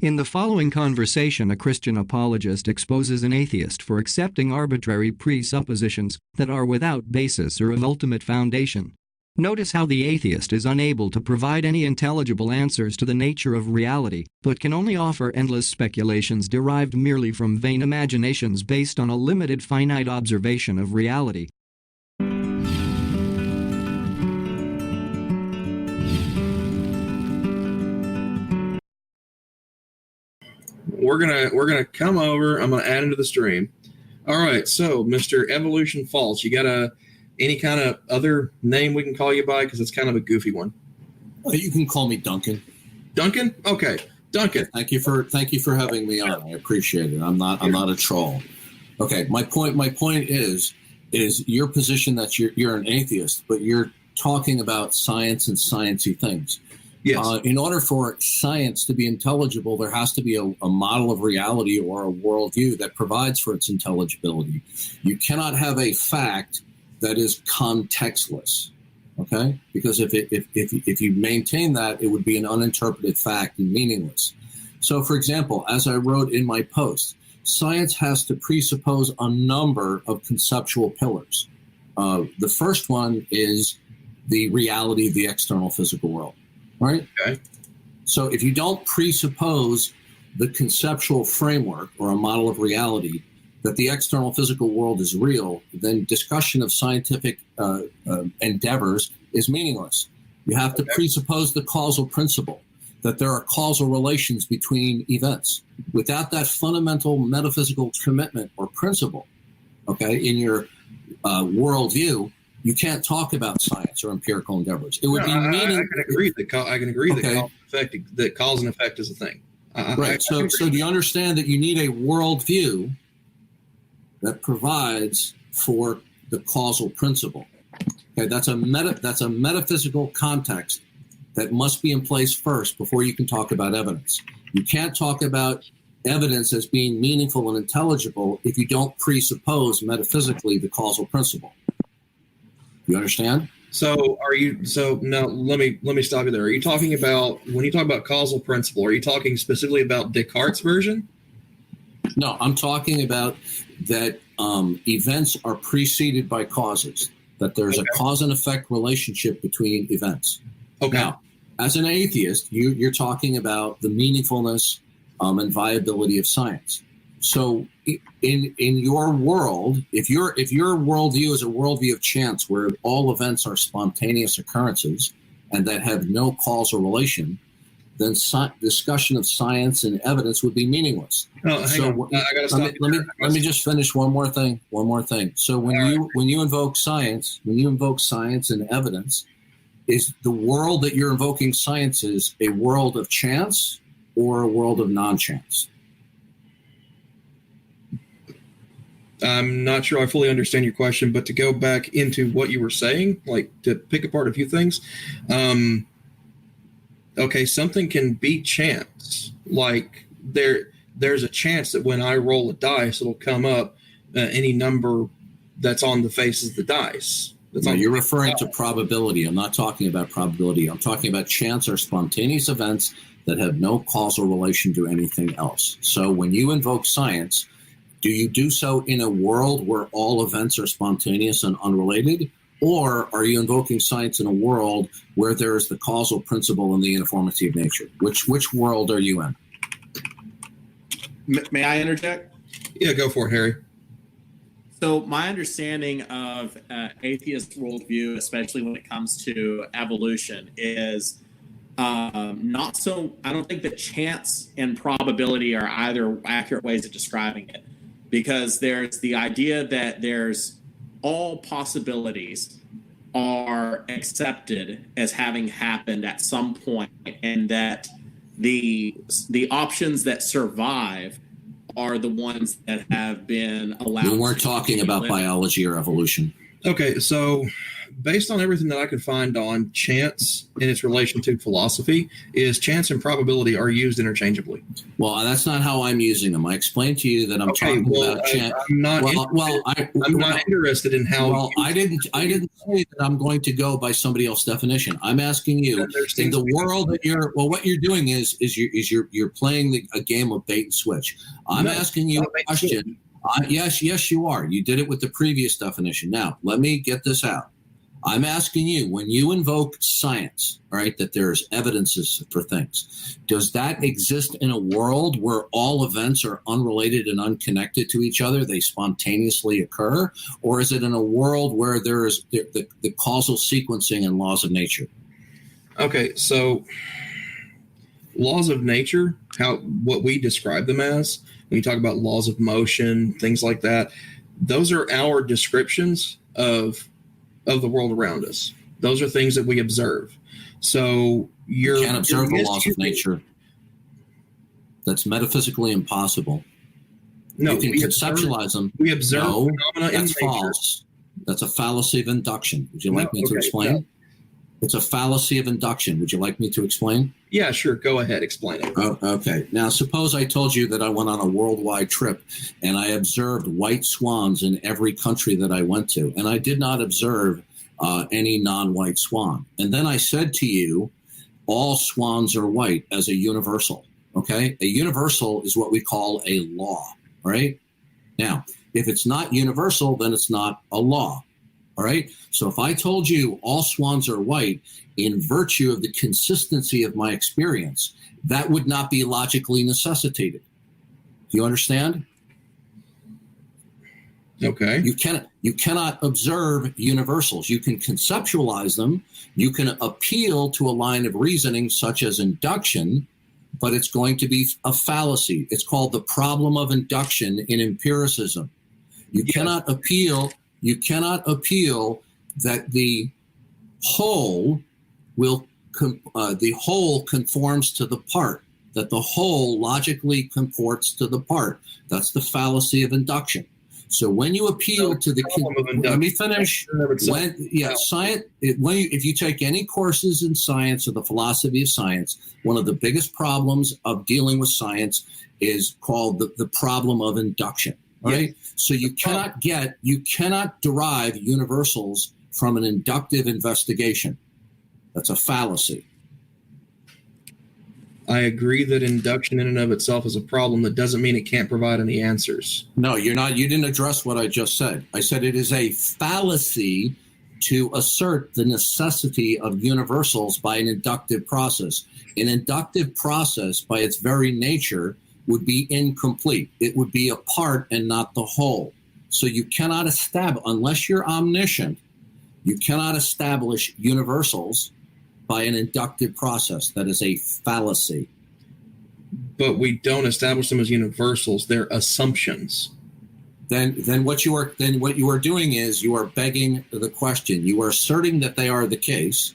In the following conversation, a Christian apologist exposes an atheist for accepting arbitrary presuppositions that are without basis or an ultimate foundation. Notice how the atheist is unable to provide any intelligible answers to the nature of reality, but can only offer endless speculations derived merely from vain imaginations based on a limited finite observation of reality. We're gonna come over. I'm gonna add into the stream. All right, so Mr. Evolution False, you got any kind of other name we can call you by? Because it's kind of a goofy one. You can call me Duncan. Duncan? Okay, Duncan. Thank you for having me on. I appreciate it. I'm not a troll. Okay, my point is your position that you're an atheist, but you're talking about science and sciencey things. Yes. In order for science to be intelligible, there has to be a model of reality or a worldview that provides for its intelligibility. You cannot have a fact that is contextless, okay? Because if you maintain that, it would be an uninterpreted fact and meaningless. So, for example, as I wrote in my post, science has to presuppose a number of conceptual pillars. The first one is the reality of the external physical world. Right? Okay. So if you don't presuppose the conceptual framework or a model of reality that the external physical world is real, then discussion of scientific endeavors is meaningless. You have to presuppose the causal principle, that there are causal relations between events. Without that fundamental metaphysical commitment or principle, okay, in your worldview, you can't talk about science or empirical endeavors. It would be meaning. I can agree that cause and effect is a thing. Right. So do you understand that you need a worldview that provides for the causal principle? Okay, that's a metaphysical context that must be in place first before you can talk about evidence. You can't talk about evidence as being meaningful and intelligible if you don't presuppose metaphysically the causal principle. You understand? So now let me stop you there. Are you talking about, when you talk about causal principle, are you talking specifically about Descartes' version? No, I'm talking about that events are preceded by causes, that there's a cause and effect relationship between events. Okay. Now, as an atheist, you're talking about the meaningfulness and viability of science. So in your world, if your worldview is a worldview of chance where all events are spontaneous occurrences and that have no causal relation, then discussion of science and evidence would be meaningless. Oh, hang on. I gotta stop. Let me just finish one more thing. So when you invoke science and evidence, is the world that you're invoking science is a world of chance or a world of non-chance? I'm not sure I fully understand your question, but to go back into what you were saying, like to pick apart a few things. Okay, something can be chance. Like there's a chance that when I roll a dice, it'll come up any number that's on the face of the dice. You're referring to probability. I'm not talking about probability. I'm talking about chance or spontaneous events that have no causal relation to anything else. So when you invoke science, do you do so in a world where all events are spontaneous and unrelated? Or are you invoking science in a world where there is the causal principle and the uniformity of nature? Which world are you in? May I interject? Yeah, go for it, Harry. So my understanding of atheist worldview, especially when it comes to evolution, is not so. I don't think that chance and probability are either accurate ways of describing it, because there's the idea that there's all possibilities are accepted as having happened at some point, and that the options that survive are the ones that have been allowed. We weren't talking about biology or evolution. Okay, so based on everything that I could find on chance in its relation to philosophy, is chance and probability are used interchangeably. Well, that's not how I'm using them. I explained to you that I'm talking about chance. I'm not interested in how. Well, I didn't say that I'm going to go by somebody else's definition. I'm asking you in the world that what you're doing is you're playing a game of bait and switch. I'm asking you a question. Yes, you are. You did it with the previous definition. Now, let me get this out. I'm asking you, when you invoke science, all right, that there's evidences for things, does that exist in a world where all events are unrelated and unconnected to each other? They spontaneously occur? Or is it in a world where there is the causal sequencing and laws of nature? Okay, so laws of nature, what we describe them as, when you talk about laws of motion, things like that, those are our descriptions of the world around us. Those are things that we observe. So you can't observe the laws of nature. That's metaphysically impossible. No, you can conceptualize them. We observe phenomena in nature. That's false. That's a fallacy of induction. Would you like me to explain? No. It's a fallacy of induction. Would you like me to explain? Yeah, sure. Go ahead. Explain it. Okay. Now, suppose I told you that I went on a worldwide trip and I observed white swans in every country that I went to, and I did not observe any non-white swan. And then I said to you, all swans are white as a universal. Okay? A universal is what we call a law, right? Now, if it's not universal, then it's not a law. All right. So if I told you all swans are white in virtue of the consistency of my experience, that would not be logically necessitated. Do you understand? Okay. You cannot observe universals. You can conceptualize them. You can appeal to a line of reasoning such as induction, but it's going to be a fallacy. It's called the problem of induction in empiricism. You cannot appeal that the whole conforms to the part, that the whole logically comports to the part. That's the fallacy of induction. So when you appeal to the let me finish. If you take any courses in science or the philosophy of science, one of the biggest problems of dealing with science is called the problem of induction. Right? Yes. So you cannot derive universals from an inductive investigation. That's a fallacy. I agree that induction in and of itself is a problem. That doesn't mean it can't provide any answers. No, you're not. You didn't address what I just said. I said it is a fallacy to assert the necessity of universals by an inductive process. An inductive process, by its very nature, would be incomplete. It would be a part and not the whole. So you cannot establish, unless you're omniscient, you cannot establish universals by an inductive process. That is a fallacy. But we don't establish them as universals. They're assumptions. Then what you are doing is you are begging the question. You are asserting that they are the case,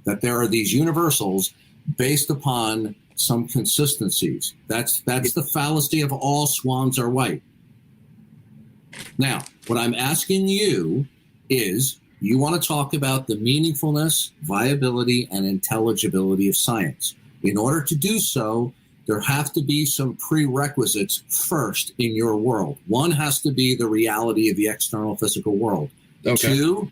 that there are these universals based upon some consistencies. That's the fallacy of all swans are white. Now, what I'm asking you is, you want to talk about the meaningfulness, viability, and intelligibility of science. In order to do so, there have to be some prerequisites first in your world. One has to be the reality of the external physical world. Okay. Two,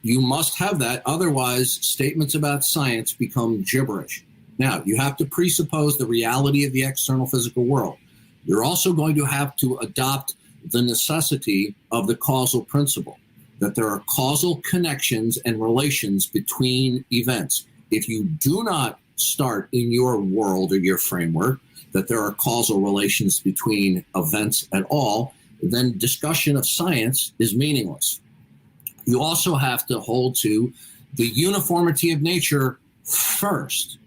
you must have that. Otherwise, statements about science become gibberish. Now, you have to presuppose the reality of the external physical world. You're also going to have to adopt the necessity of the causal principle, that there are causal connections and relations between events. If you do not start in your world or your framework that there are causal relations between events at all, then discussion of science is meaningless. You also have to hold to the uniformity of nature first.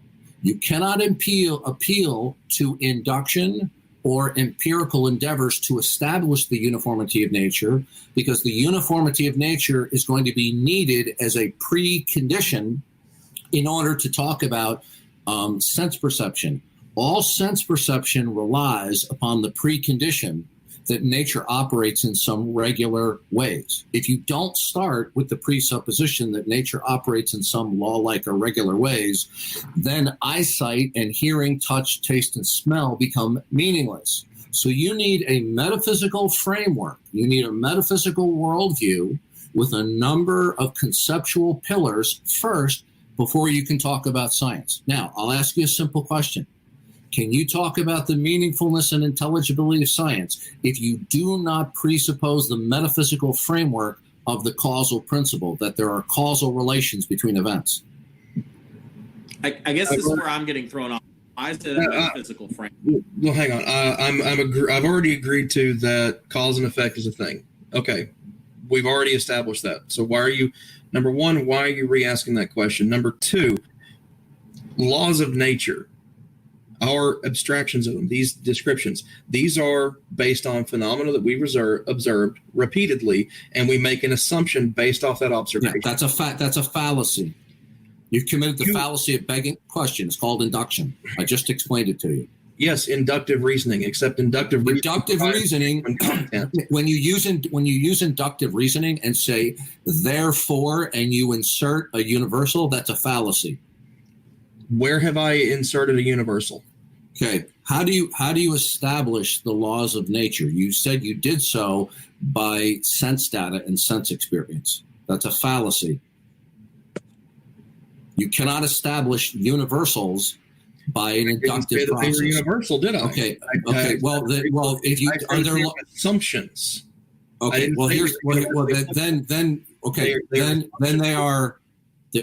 You cannot appeal to induction or empirical endeavors to establish the uniformity of nature, because the uniformity of nature is going to be needed as a precondition in order to talk about sense perception. All sense perception relies upon the precondition that nature operates in some regular ways. If you don't start with the presupposition that nature operates in some law-like or regular ways, then eyesight and hearing, touch, taste, and smell become meaningless. So you need a metaphysical framework. You need a metaphysical worldview with a number of conceptual pillars first before you can talk about science. Now, I'll ask you a simple question. Can you talk about the meaningfulness and intelligibility of science if you do not presuppose the metaphysical framework of the causal principle, that there are causal relations between events? I guess this is where I'm getting thrown off. Why is it a metaphysical framework? Well, hang on. I've already agreed to that cause and effect is a thing. Okay. We've already established that. So number one, why are you re-asking that question? Number two, laws of nature. Our abstractions of them, these descriptions, these are based on phenomena that we've observed repeatedly, and we make an assumption based off that observation. Yeah, that's a fallacy. You've committed the fallacy of begging question. It's called induction. I just explained it to you. Yes, inductive reasoning, except inductive reasoning. When you use inductive reasoning and say therefore, and you insert a universal, that's a fallacy. Where have I inserted a universal? Okay. How do you establish the laws of nature? You said you did so by sense data and sense experience. That's a fallacy. You cannot establish universals by an inductive process. They were universal, did I? Okay. If you are there assumptions. Okay. Well, then they are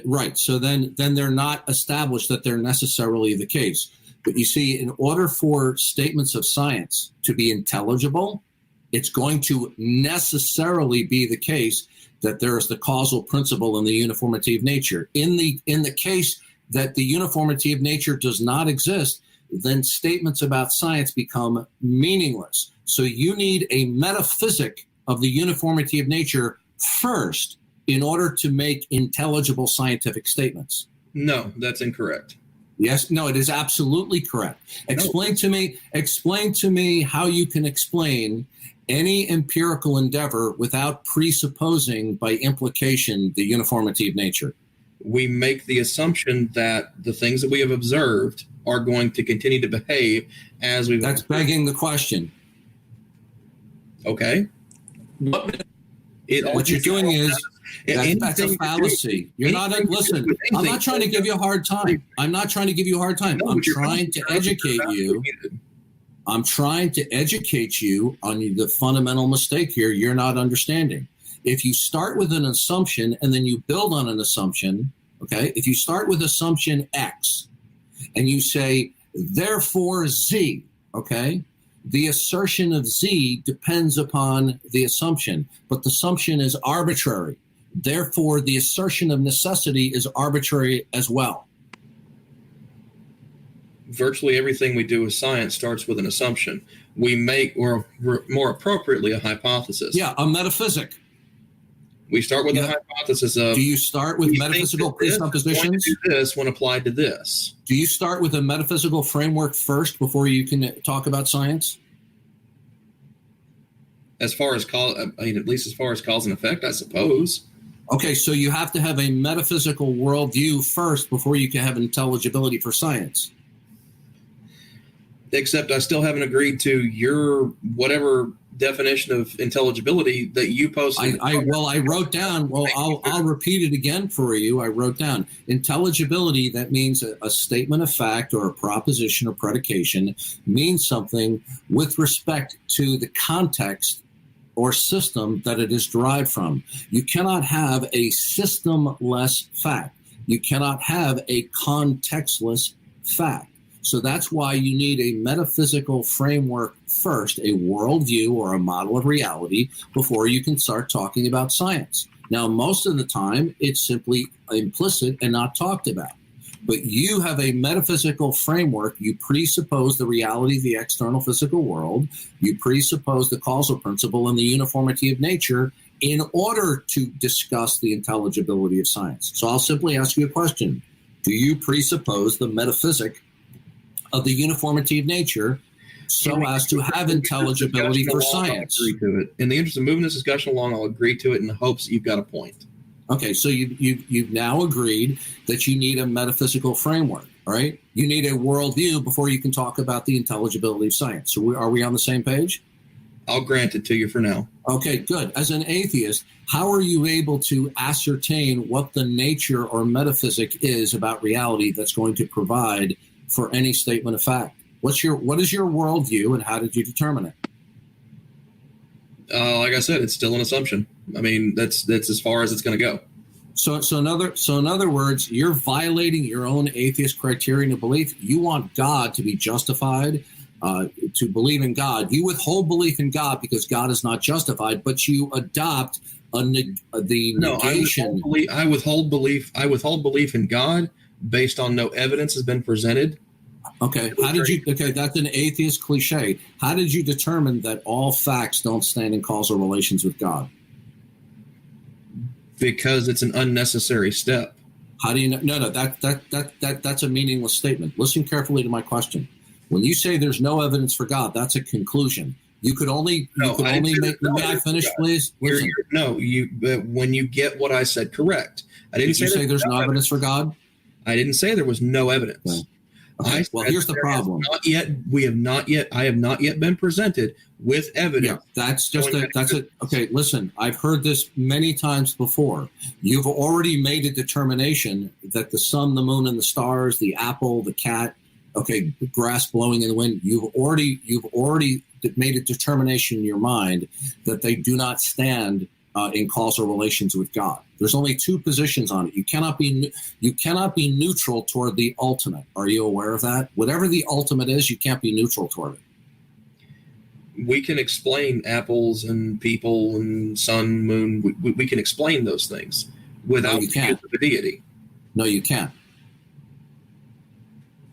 right. So then they're not established that they're necessarily the case. But you see, in order for statements of science to be intelligible, it's going to necessarily be the case that there is the causal principle and the uniformity of nature. In the case that the uniformity of nature does not exist, then statements about science become meaningless. So you need a metaphysic of the uniformity of nature first in order to make intelligible scientific statements. No, that's incorrect. Yes, no, it is absolutely correct. Explain to me how you can explain any empirical endeavor without presupposing by implication the uniformity of nature. We make the assumption that the things that we have observed are going to continue to behave as we've. That's begging the question. Okay. What you're doing is that's a fallacy. You're not listen. I'm not trying to give you a hard time. I'm trying to educate you. I'm trying to educate you on the fundamental mistake here you're not understanding. If you start with an assumption and then you build on an assumption, okay? If you start with assumption X and you say, therefore Z, okay? The assertion of Z depends upon the assumption, but the assumption is arbitrary. Therefore, the assertion of necessity is arbitrary as well. Virtually everything we do with science starts with an assumption. We make, or more appropriately, a hypothesis. Yeah, a metaphysic. We start with a hypothesis of. Do you start with metaphysical presuppositions? Do this when applied to this. Do you start with a metaphysical framework first before you can talk about science? As far as at least as far as cause and effect, I suppose. Okay, so you have to have a metaphysical worldview first before you can have intelligibility for science. Except I still haven't agreed to your whatever definition of intelligibility that you posted. I wrote down. Well, I'll repeat it again for you. I wrote down intelligibility. That means a statement of fact or a proposition or predication means something with respect to the context or system that it is derived from. You cannot have a systemless fact. You cannot have a contextless fact. So that's why you need a metaphysical framework first, a worldview or a model of reality, before you can start talking about science. Now, most of the time, it's simply implicit and not talked about. But you have a metaphysical framework. You presuppose the reality of the external physical world. You presuppose the causal principle and the uniformity of nature in order to discuss the intelligibility of science. So I'll simply ask you a question. Do you presuppose the metaphysic of the uniformity of nature so as to have intelligibility for science. I'll agree to it. In the interest of moving this discussion along, I'll agree to it in the hopes that you've got a point. Okay, so you've now agreed that you need a metaphysical framework, right? You need a worldview before you can talk about the intelligibility of science. So are we on the same page? I'll grant it to you for now. Okay, good. As an atheist, how are you able to ascertain what the nature or metaphysic is about reality that's going to provide for any statement of fact? What is your worldview, and how did you determine it? Like I said, it's still an assumption. I mean, that's as far as it's going to go. So in other words, you're violating your own atheist criterion of belief. You want God to be justified, to believe in God. You withhold belief in God because God is not justified, but you adopt the negation. I withhold belief in God based on no evidence has been presented. Okay, that's an atheist cliche. How did you determine that all facts don't stand in causal relations with God? Because it's an unnecessary step. How do you know? No, that's a meaningless statement. Listen carefully to my question. When you say there's no evidence for God, that's a conclusion. You could only make. May I finish, please? Listen. When you get what I said correct, I didn't say there's no evidence for God. I didn't say there was no evidence. Okay. Okay. Well, here's the problem. I have not yet been presented with evidence. Yeah, okay, listen, I've heard this many times before. You've already made a determination that the sun, the moon, and the stars, the apple, the cat, okay, grass blowing in the wind, you've already made a determination in your mind that they do not stand in causal relations with God. There's only two positions on it. You cannot be neutral toward the ultimate. Are you aware of that? Whatever the ultimate is, you can't be neutral toward it. We can explain apples and people and sun, moon. We can explain those things without the deity. No, you can't.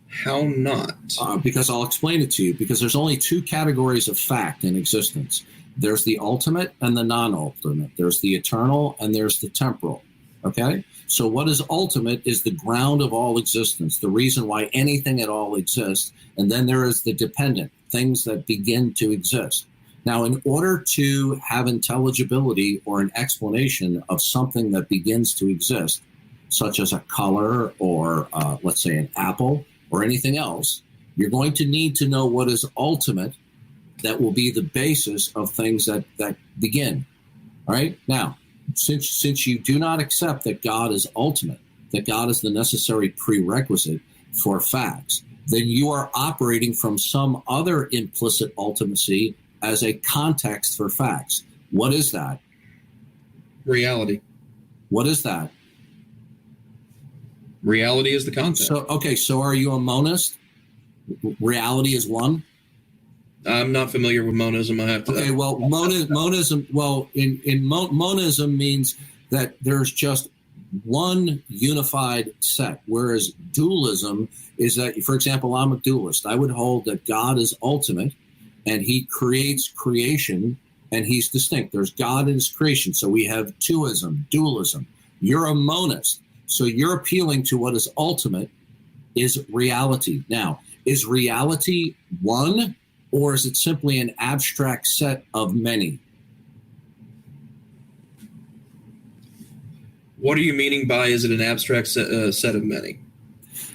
How not? Because I'll explain it to you. Because there's only two categories of fact in existence. There's the ultimate and the non-ultimate. There's the eternal and there's the temporal. Okay? So what is ultimate is the ground of all existence, the reason why anything at all exists. And then there is the dependent, things that begin to exist. Now, in order to have intelligibility or an explanation of something that begins to exist, such as a color or, let's say, an apple or anything else, you're going to need to know what is ultimate. That will be the basis of things that begin. All right? Now, since you do not accept that God is ultimate, that God is the necessary prerequisite for facts, then you are operating from some other implicit ultimacy as a context for facts. What is that? Reality. What is that? Reality is the context. So are you a monist? Reality is one? I'm not familiar with monism. I have to. Okay, well, monism. Well, monism means that there's just one unified set, whereas dualism is that, for example, I'm a dualist. I would hold that God is ultimate, and He creates creation, and He's distinct. There's God in His creation, so we have dualism. You're a monist, so you're appealing to what is ultimate, is reality. Now, is reality one? Or is it simply an abstract set of many? What are you meaning by is it an abstract set of many?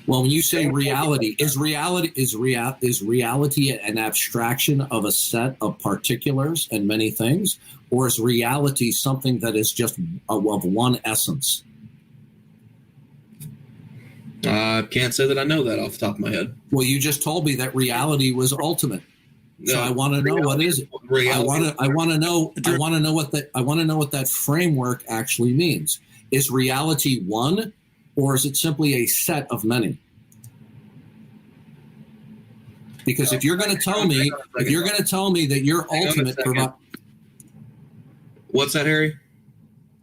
Well, when you say reality, is reality an abstraction of a set of particulars and many things? Or is reality something that is just of one essence? I can't say that I know that off the top of my head. Well, you just told me that reality was ultimate. So I want to know what is it. I want to know what that framework actually means. Is reality one, or is it simply a set of many? Because if you're going to tell me that your ultimate what's that, Harry?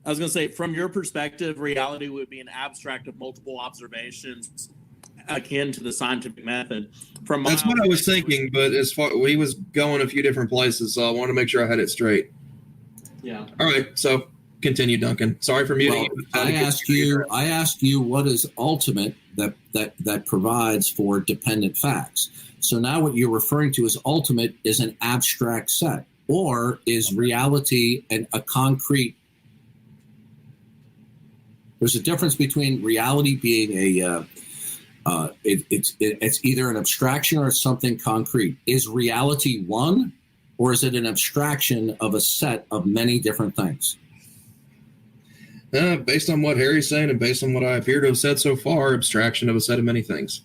I was going to say, from your perspective, reality would be an abstract of multiple observations akin to the scientific method. That's what I was thinking, but as far he was going a few different places, so I wanted to make sure I had it straight. Yeah. All right, so continue, Duncan. Sorry for muting. Well, I asked you what is ultimate that provides for dependent facts. So now what you're referring to as ultimate is an abstract set, or is reality a concrete? There's a difference between reality being it's either an abstraction or it's something concrete. Is reality one, or is it an abstraction of a set of many different things? Based on what Harry's saying and based on what I appear to have said so far, abstraction of a set of many things.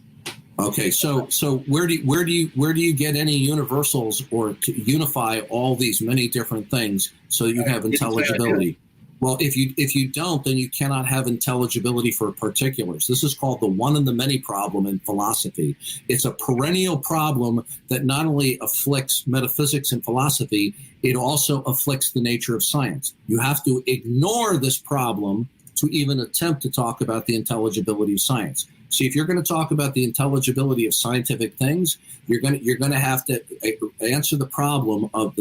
Okay, so where do you get any universals or to unify all these many different things so you have intelligibility? Well, if you don't, then you cannot have intelligibility for particulars. This is called the one and the many problem in philosophy. It's a perennial problem that not only afflicts metaphysics and philosophy, it also afflicts the nature of science. You have to ignore this problem to even attempt to talk about the intelligibility of science. See, if you're going to talk about the intelligibility of scientific things, you're going to have to answer the problem of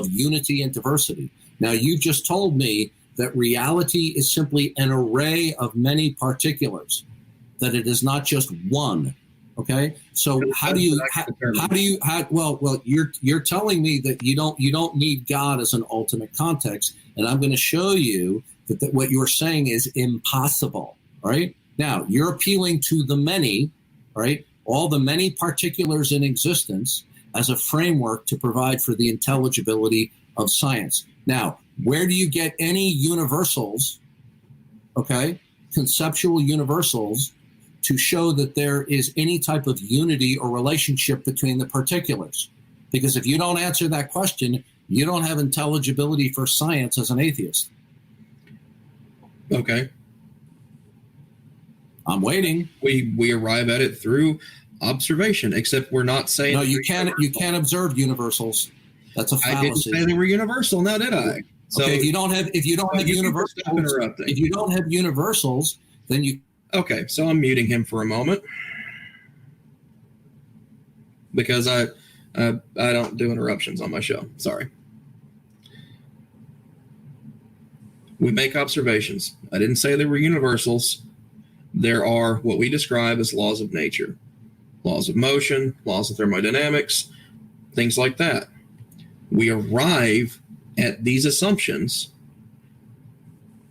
unity and diversity. Now, you just told me that reality is simply an array of many particulars, that it is not just one. Okay, so you're telling me that you don't need God as an ultimate context, and I'm going to show you that what you're saying is impossible. All right, now you're appealing to the many, right? All the many particulars in existence as a framework to provide for the intelligibility of science. Now, where do you get any universals, okay, conceptual universals, to show that there is any type of unity or relationship between the particulars? Because if you don't answer that question, you don't have intelligibility for science as an atheist. Okay. I'm waiting. We arrive at it through observation, except we're not saying... No, you can't observe universals. That's a fallacy. I didn't say they were universal, now did I? So okay, if you don't have universals, then you... Okay, so I'm muting him for a moment because I don't do interruptions on my show. Sorry. We make observations. I didn't say they were universals. There are what we describe as laws of nature, laws of motion, laws of thermodynamics, things like that. We arrive at these assumptions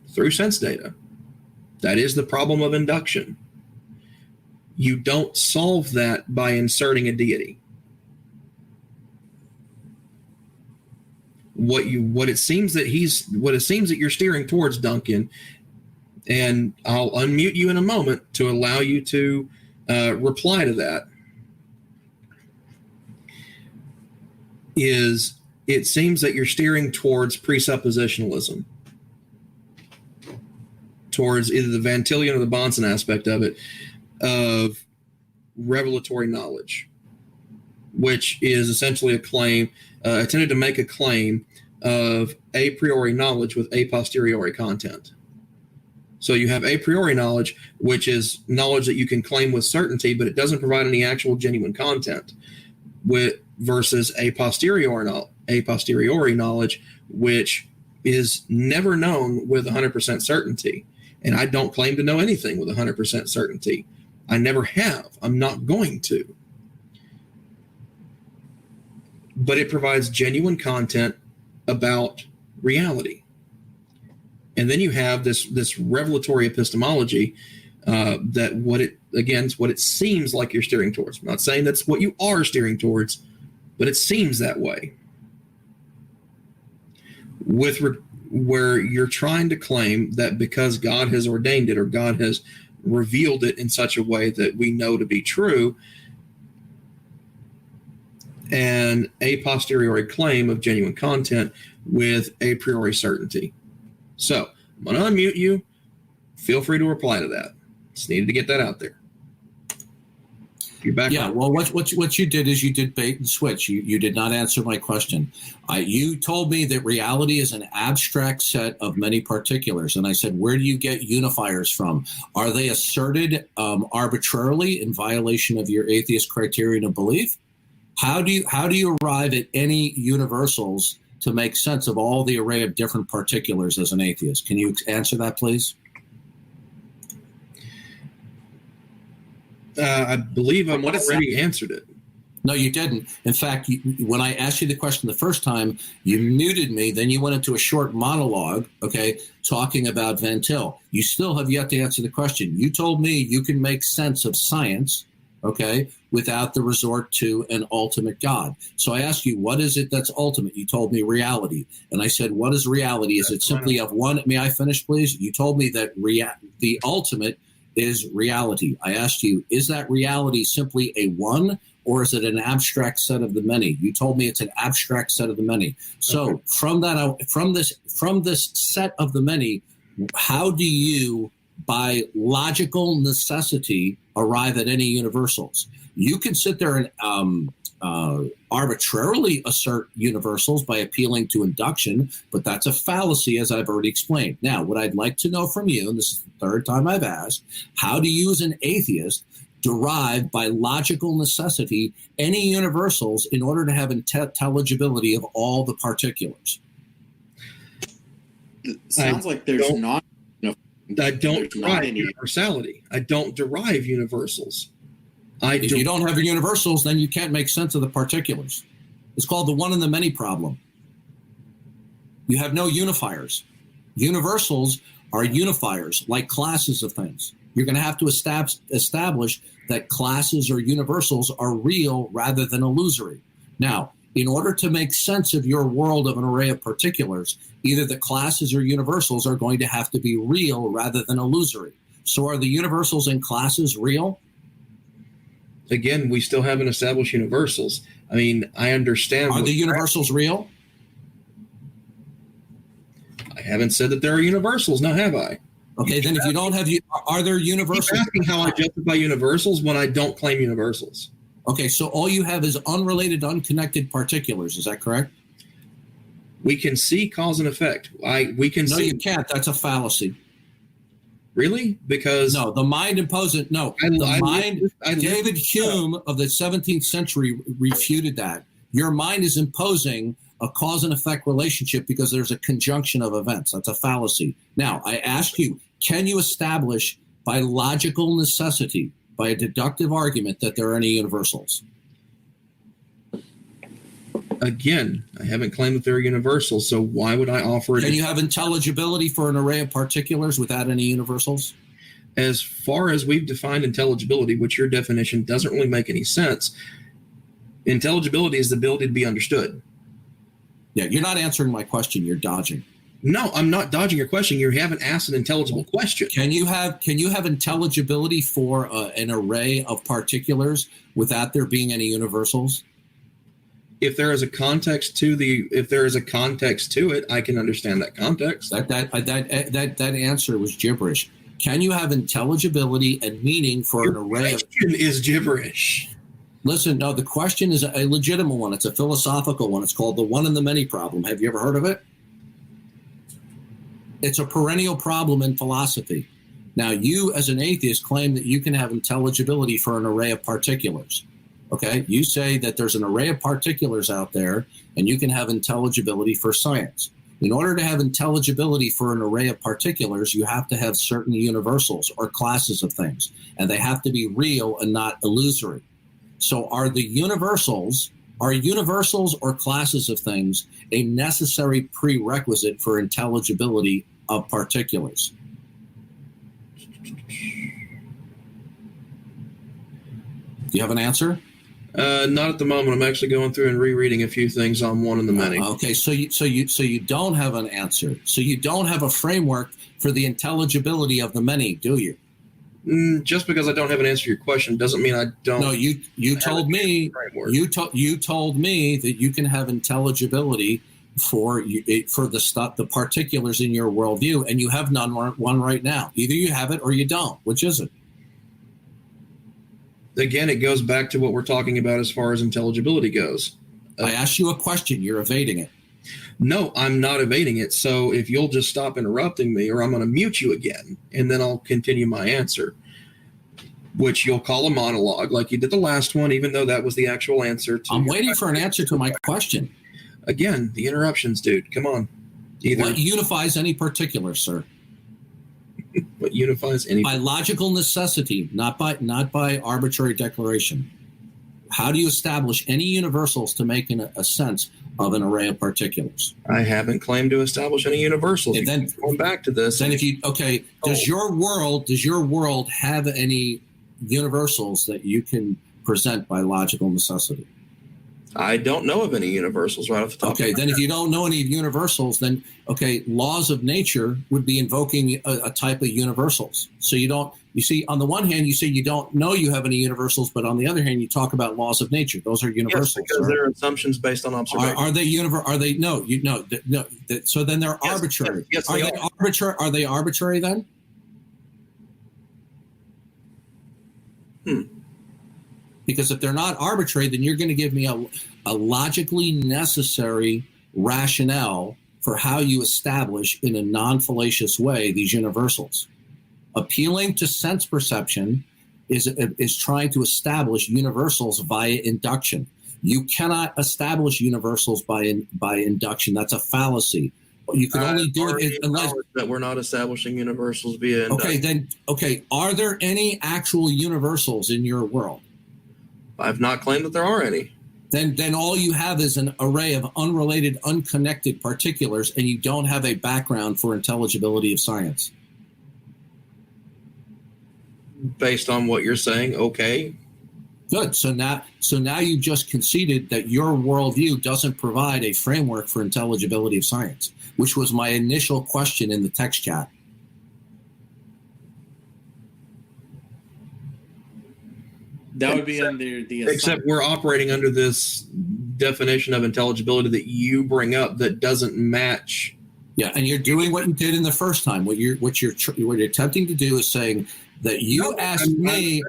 through sense data. That is the problem of induction. You don't solve that by inserting a deity. What it seems that you're steering towards, Duncan, and I'll unmute you in a moment to allow you to reply to that, is it seems that you're steering towards presuppositionalism, towards either the Van Tillian or the Bonson aspect of it, of revelatory knowledge, which is essentially a claim, attempted to make a claim of a priori knowledge with a posteriori content. So you have a priori knowledge, which is knowledge that you can claim with certainty, but it doesn't provide any actual genuine content, versus a posteriori knowledge, which is never known with 100% certainty. And I don't claim to know anything with 100% certainty. I never have. I'm not going to. But it provides genuine content about reality. And then you have this revelatory epistemology that what it seems like you're steering towards. I'm not saying that's what you are steering towards, but it seems that way. Where you're trying to claim that because God has ordained it or God has revealed it in such a way that we know to be true, and a posteriori claim of genuine content with a priori certainty. So I'm going to unmute you. Feel free to reply to that. Just needed to get that out there. You're back. Yeah, well, what you did is you did bait and switch. You did not answer my question. You told me that reality is an abstract set of many particulars, and I said, where do you get unifiers from? Are they asserted arbitrarily in violation of your atheist criterion of belief? How do you arrive at any universals to make sense of all the array of different particulars as an atheist? Can you answer that, please? I believe I've already answered it. No, you didn't. In fact, when I asked you the question the first time, you muted me. Then you went into a short monologue, okay, talking about Van Til. You still have yet to answer the question. You told me you can make sense of science, okay, without the resort to an ultimate God. So I asked you, what is it that's ultimate? You told me reality. And I said, what is reality? Is it simply of one? May I finish, please? You told me that the ultimate is reality. I asked you, is that reality simply a one, or is it an abstract set of the many? You told me it's an abstract set of the many. So okay. from this set of the many, how do you, by logical necessity, arrive at any universals? You can sit there and arbitrarily assert universals by appealing to induction, but that's a fallacy, as I've already explained. Now, what I'd like to know from you, and this is the third time I've asked, how do you as an atheist derive by logical necessity any universals in order to have intelligibility of all the particulars? It sounds like there's not. I don't derive universality. I don't derive universals. If you don't have universals, then you can't make sense of the particulars. It's called the one and the many problem. You have no unifiers. Universals are unifiers, like classes of things. You're going to have to establish that classes or universals are real rather than illusory. Now, in order to make sense of your world of an array of particulars, either the classes or universals are going to have to be real rather than illusory. So are the universals and classes real? Again, we still haven't established universals. I mean, I understand. Are the universals real? I haven't said that there are universals, now have I? Okay, then if you don't have, are there universals? Keep asking how I justify universals when I don't claim universals. Okay, so all you have is unrelated, unconnected particulars. Is that correct? We can see cause and effect. We can see. No, you can't. That's a fallacy. Really? Because no, the mind imposes. No, David Hume of the 17th century refuted that. Your mind is imposing a cause and effect relationship because there's a conjunction of events. That's a fallacy. Now, I ask you, can you establish by logical necessity, by a deductive argument, that there are any universals? Again, I haven't claimed that there are universals, so why would I offer it? Can you have intelligibility for an array of particulars without any universals? As far as we've defined intelligibility, which your definition doesn't really make any sense, intelligibility is the ability to be understood. Yeah, you're not answering my question. You're dodging. No, I'm not dodging your question. You haven't asked an intelligible question. Can you have intelligibility for an array of particulars without there being any universals? If there is a context to it, I can understand that context. That answer was gibberish. Can you have intelligibility and meaning for an array of? Your question is gibberish. Listen, no, the question is a legitimate one. It's a philosophical one. It's called the one and the many problem. Have you ever heard of it? It's a perennial problem in philosophy. Now, you as an atheist claim that you can have intelligibility for an array of particulars. Okay, you say that there's an array of particulars out there and you can have intelligibility for science. In order to have intelligibility for an array of particulars, you have to have certain universals or classes of things, and they have to be real and not illusory. So are universals or classes of things a necessary prerequisite for intelligibility of particulars? Do you have an answer? Not at the moment. I'm actually going through and rereading a few things on one and the many. Okay, so you don't have an answer. So you don't have a framework for the intelligibility of the many, do you? Just because I don't have an answer to your question doesn't mean I don't. No, you told me you told me that you can have intelligibility for the particulars in your worldview, and you have one right now. Either you have it or you don't. Which is it? Again, it goes back to what we're talking about as far as intelligibility goes. I asked you a question. You're evading it. No, I'm not evading it. So if you'll just stop interrupting me, or I'm going to mute you again, and then I'll continue my answer, which you'll call a monologue like you did the last one, even though that was the actual answer. I'm waiting for an answer to my question. Again, the interruptions, dude. Come on. What unifies any particular, sir? What unifies any? By logical necessity, not by arbitrary declaration. How do you establish any universals to make a sense of an array of particulars? I haven't claimed to establish any universals. And then going back to this. Then does your world have any universals that you can present by logical necessity? I don't know of any universals right off the top. Okay, then if you don't know any universals, then laws of nature would be invoking a type of universals. So you see, on the one hand, you say you don't know you have any universals, but on the other hand, you talk about laws of nature. Those are universals. Yes, because they're assumptions based on observation. Are they no? So then they're arbitrary. Yes, are they arbitrary? Are they arbitrary then? Because if they're not arbitrary, then you're going to give me a logically necessary rationale for how you establish in a non-fallacious way these universals. Appealing to sense perception is trying to establish universals via induction. You cannot establish universals by induction. That's a fallacy. You can only do it unless that we're not establishing universals via induction. Are there any actual universals in your world? I've not claimed that there are any. Then all you have is an array of unrelated, unconnected particulars, and you don't have a background for intelligibility of science. Based on what you're saying, okay. Good. So now you just conceded that your worldview doesn't provide a framework for intelligibility of science, which was my initial question in the text chat. That would be under the except we're operating under this definition of intelligibility that you bring up that doesn't match. Yeah, and you're doing what you did in the first time. What you're attempting to do is saying that you asked me.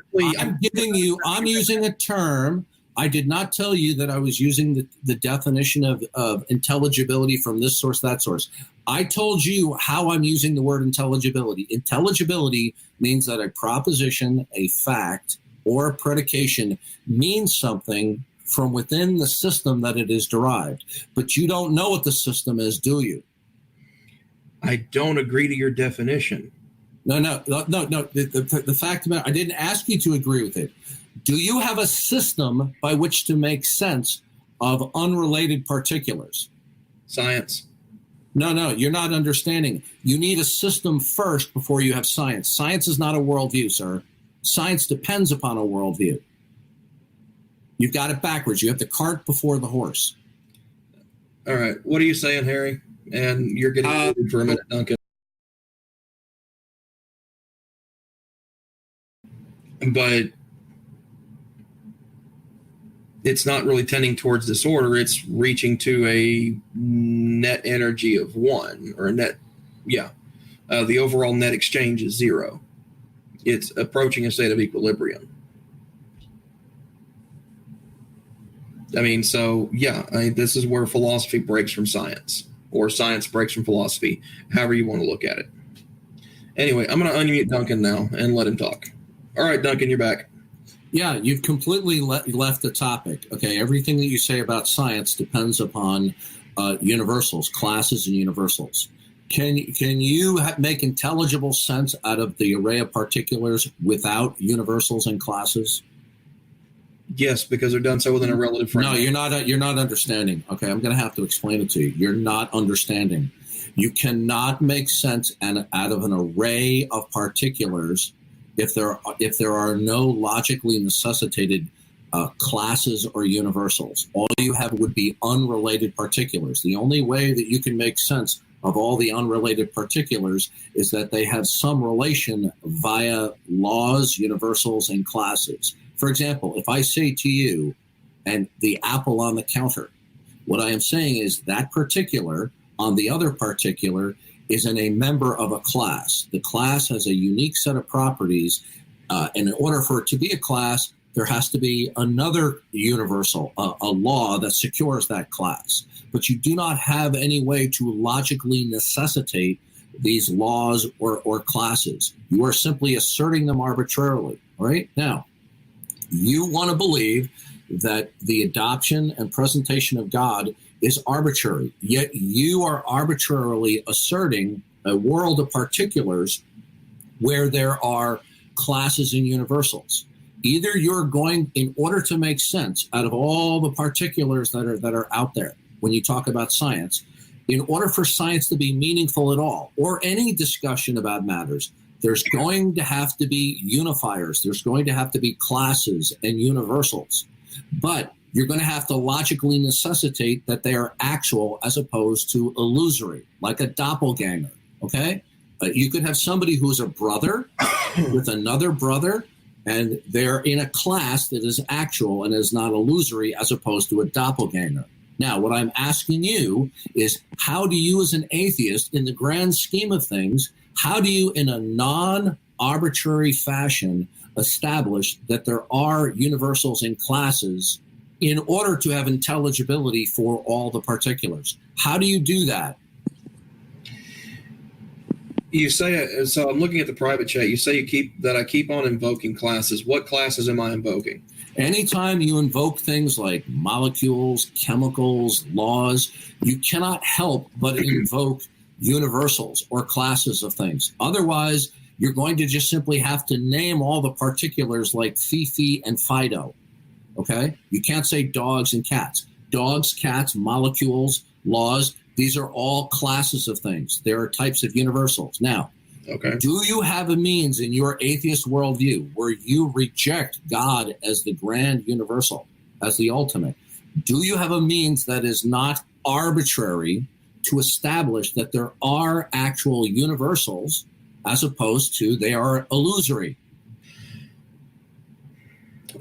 I'm using a term. I did not tell you that I was using the definition of intelligibility from this source, that source. I told you how I'm using the word intelligibility. Intelligibility means that a proposition, a fact, or a predication means something from within the system that it is derived. But you don't know what the system is, do you? I don't agree to your definition. No. The fact of the matter, I didn't ask you to agree with it. Do you have a system by which to make sense of unrelated particulars? Science. No, you're not understanding. You need a system first before you have science. Science is not a worldview, sir. Science depends upon a worldview. You've got it backwards. You have the cart before the horse. All right. What are you saying, Harry? And you're getting muted for a minute, Duncan. But it's not really tending towards disorder. It's reaching to a net energy of 1 or a net. Yeah. The overall net exchange is 0. It's approaching a state of equilibrium. I mean, so, yeah, this is where philosophy breaks from science, or science breaks from philosophy, however you want to look at it. Anyway, I'm going to unmute Duncan now and let him talk. All right, Duncan, you're back. Yeah, you've completely left the topic. Okay, everything that you say about science depends upon universals, classes and universals. Can you make intelligible sense out of the array of particulars without universals and classes? Yes, because they're done so within a relative framework. No, you're not understanding. Okay, I'm going to have to explain it to you. You're not understanding. You cannot make sense out of an array of particulars if there are no logically necessitated classes or universals. All you have would be unrelated particulars. The only way that you can make sense of all the unrelated particulars is that they have some relation via laws, universals, and classes. For example, if I say to you, and the apple on the counter, what I am saying is that particular on the other particular is a member of a class. The class has a unique set of properties, and in order for it to be a class, there has to be another universal, a law that secures that class. But you do not have any way to logically necessitate these laws or classes. You are simply asserting them arbitrarily. All right? Now, you want to believe that the adoption and presentation of God is arbitrary, yet you are arbitrarily asserting a world of particulars where there are classes and universals. Either you're going, in order to make sense out of all the particulars that are out there when you talk about science, in order for science to be meaningful at all, or any discussion about matters, there's going to have to be unifiers. There's going to have to be classes and universals. But you're going to have to logically necessitate that they are actual as opposed to illusory, like a doppelganger, okay? You could have somebody who's a brother with another brother, and they're in a class that is actual and is not illusory as opposed to a doppelganger. Now, what I'm asking you is, how do you as an atheist, in the grand scheme of things, how do you in a non-arbitrary fashion establish that there are universals in classes in order to have intelligibility for all the particulars? How do you do that? You say, so I'm looking at the private chat. You say I keep on invoking classes. What classes am I invoking? Anytime you invoke things like molecules, chemicals, laws, you cannot help but invoke universals or classes of things. Otherwise, you're going to just simply have to name all the particulars like Fifi and Fido. Okay? You can't say dogs and cats. Dogs, cats, molecules, laws, these are all classes of things. There are types of universals. Now, okay, do you have a means in your atheist worldview where you reject God as the grand universal, as the ultimate? Do you have a means that is not arbitrary to establish that there are actual universals as opposed to they are illusory?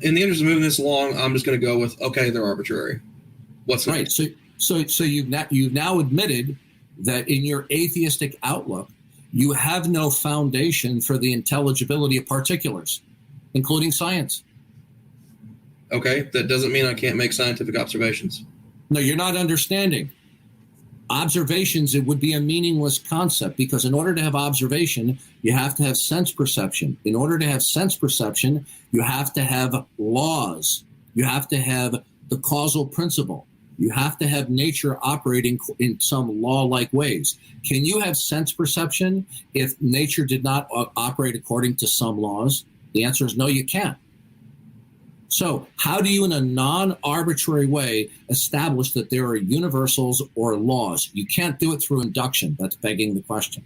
In the interest of moving this along, I'm just going to go with, okay, they're arbitrary. What's right? Next? So you've now admitted that in your atheistic outlook, you have no foundation for the intelligibility of particulars, including science. Okay, that doesn't mean I can't make scientific observations. No, you're not understanding. Observations, it would be a meaningless concept, because in order to have observation, you have to have sense perception. In order to have sense perception, you have to have laws. You have to have the causal principle. You have to have nature operating in some law-like ways. Can you have sense perception if nature did not operate according to some laws? The answer is no, you can't. So how do you, in a non-arbitrary way, establish that there are universals or laws? You can't do it through induction. That's begging the question.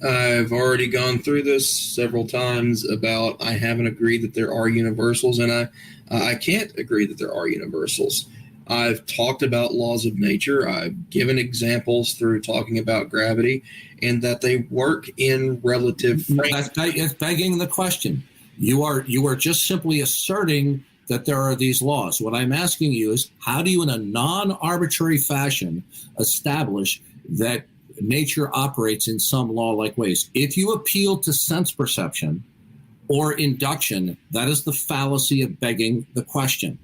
I've already gone through this several times about I haven't agreed that there are universals, and I can't agree that there are universals. I've talked about laws of nature. I've given examples through talking about gravity and that they work in relative frames. That's begging the question. You are just simply asserting that there are these laws. What I'm asking you is, how do you in a non-arbitrary fashion establish that nature operates in some law-like ways? If you appeal to sense perception or induction, that is the fallacy of begging the question.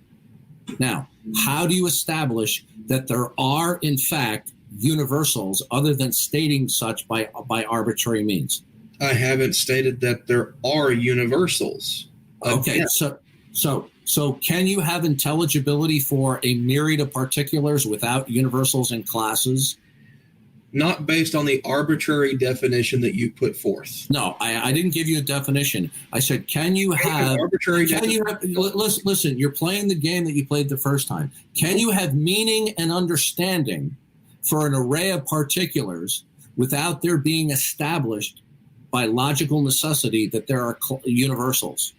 Now, how do you establish that there are, in fact, universals other than stating such by arbitrary means? I haven't stated that there are universals. Okay, so can you have intelligibility for a myriad of particulars without universals and classes? Not based on the arbitrary definition that you put forth. No, I didn't give you a definition. I said, can you have arbitrary? Listen, you're playing the game that you played the first time. Can you have meaning and understanding for an array of particulars without there being established by logical necessity that there are universals?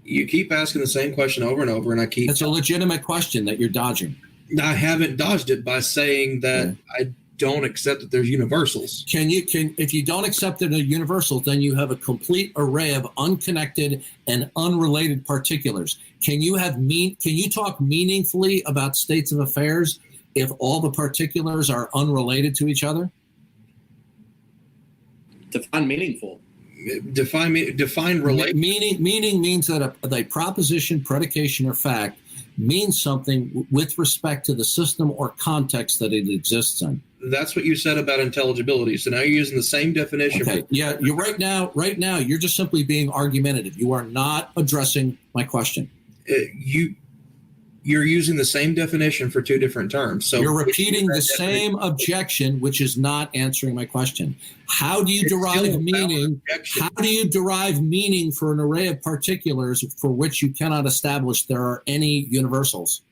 You keep asking the same question over and over, and I keep... It's a legitimate question that you're dodging. I haven't dodged it by saying that I don't accept that there's universals. If you don't accept that they're universals, then you have a complete array of unconnected and unrelated particulars. Can you talk meaningfully about states of affairs if all the particulars are unrelated to each other? Define meaningful. Define related. Meaning means that a proposition, predication, or fact means something with respect to the system or context that it exists in. That's what you said about intelligibility. So now you're using the same definition. Okay. Yeah, you're right now, you're just simply being argumentative. You are not addressing my question. you're using the same definition for two different terms. So you're repeating the same objection, which is not answering my question. How do you derive meaning? How do you derive meaning for an array of particulars for which you cannot establish there are any universals?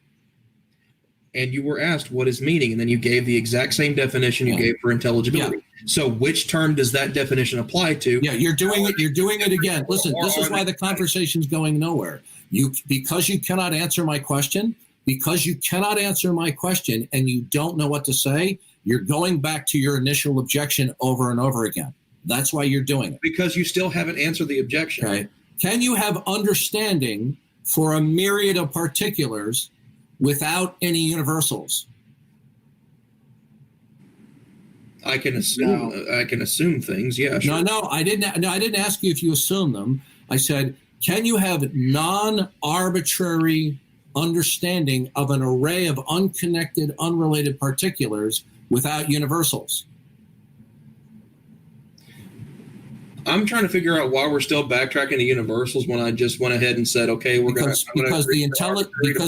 And you were asked what is meaning, and then you gave the exact same definition you gave for intelligibility. Yeah. So which term does that definition apply to? Yeah, you're doing it. You're doing it again. Listen, this is why the conversation's going nowhere. Because you cannot answer my question, and you don't know what to say, you're going back to your initial objection over and over again. That's why you're doing it. Because you still haven't answered the objection. Okay. Can you have understanding for a myriad of particulars without any universals? I can assume. No. I can assume things. Yeah. Sure. No, I didn't ask you if you assume them. I said, can you have non-arbitrary understanding of an array of unconnected, unrelated particulars without universals? I'm trying to figure out why we're still backtracking to universals when I just went ahead and said, okay, because